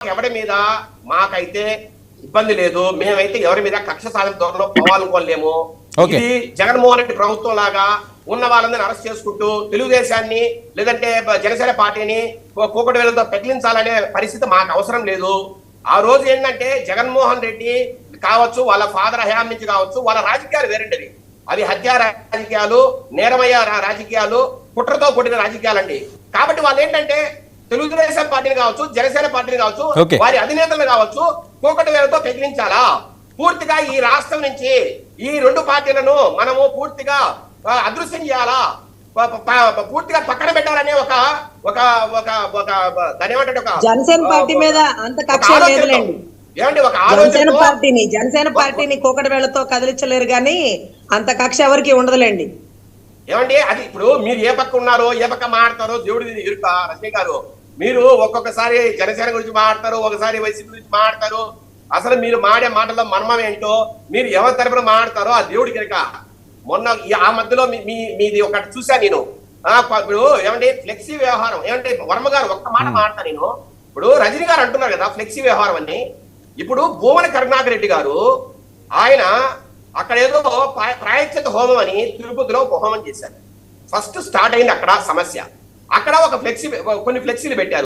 ఎవరి మీద మాకైతే ఇబ్బంది లేదు, మేమైతే ఎవరి మీద కక్ష సాధన ధోరణిలో పోవాలనుకోలేము. ఇది జగన్మోహన్ రెడ్డి ప్రభుత్వం లాగా ఉన్న వాళ్ళందరినీ అరెస్ట్ చేసుకుంటూ తెలుగుదేశాన్ని లేదంటే జనసేన పార్టీని కూకటి వేలతో పెకిలించాలనే పరిస్థితి మాకు అవసరం లేదు. ఆ రోజు ఏంటంటే జగన్మోహన్ రెడ్డి కావచ్చు, వాళ్ళ ఫాదర్ హయాం నుంచి కావచ్చు, వాళ్ళ రాజకీయాలు వేరంటివి. అవి హత్యా రాజకీయాలు, నేరమయ్య రాజకీయాలు, కుట్రతో కూడిన రాజకీయాలండి. కాబట్టి వాళ్ళు ఏంటంటే తెలుగుదేశం పార్టీని కావచ్చు, జనసేన పార్టీని కావచ్చు, వారి అధినేతలు కావచ్చు కూకటి వేలతో పెకిలించాలా? పూర్తిగా ఈ రాష్ట్రం నుంచి ఈ రెండు పార్టీలను మనము పూర్తిగా అదృశ్యం చేయాలా? పూర్తిగా పక్కన పెట్టాలనే ఒక ఒక ఒక ఒక దాని ఏమంటే ఒక జనసేన పార్టీ మీద అంత కక్ష లేదులేండి. ఏమండి ఒక జనసేన పార్టీని కూకటి వేలతో కదిలించలేరు కానీ అంత కక్ష ఎవరికి ఉండదులేండి. ఏమండి అది ఇప్పుడు మీరు ఏ పక్క ఉన్నారో ఏ పక్క మాట్లాడతారో దేవుడి ఇరుక. రజనీ గారు మీరు ఒక్కొక్కసారి జనసేన గురించి మాట్లాడతారు, ఒకసారి వైసీపీ గురించి మాట్లాడతారు. అసలు మీరు మాడే మాటల్లో మర్మం ఏంటో, మీరు ఎవరి తరపున మాట్లాడతారో ఆ దేవుడికి ఇరుక. మొన్న ఆ మధ్యలో మీది ఒకటి చూసా నేను. ఇప్పుడు ఏమంటే ఫ్లెక్సీ వ్యవహారం, ఏమంటే వర్మ గారు ఒక్క మాట మాట్లాడతా నేను. ఇప్పుడు రజనీ గారు అంటున్నారు కదా ఫ్లెక్సీ వ్యవహారం అని. ఇప్పుడు భూమన కరుణాకర్ రెడ్డి గారు ఆయన అక్కడ ఏదో ప్రాయశ్చిత హోమం అని తిరుపతిలో హోమం చేశారు. ఫస్ట్ స్టార్ట్ అయింది అక్కడ సమస్య. అక్కడ ఒక కొన్ని ఫ్లెక్సీలు పెట్టారు.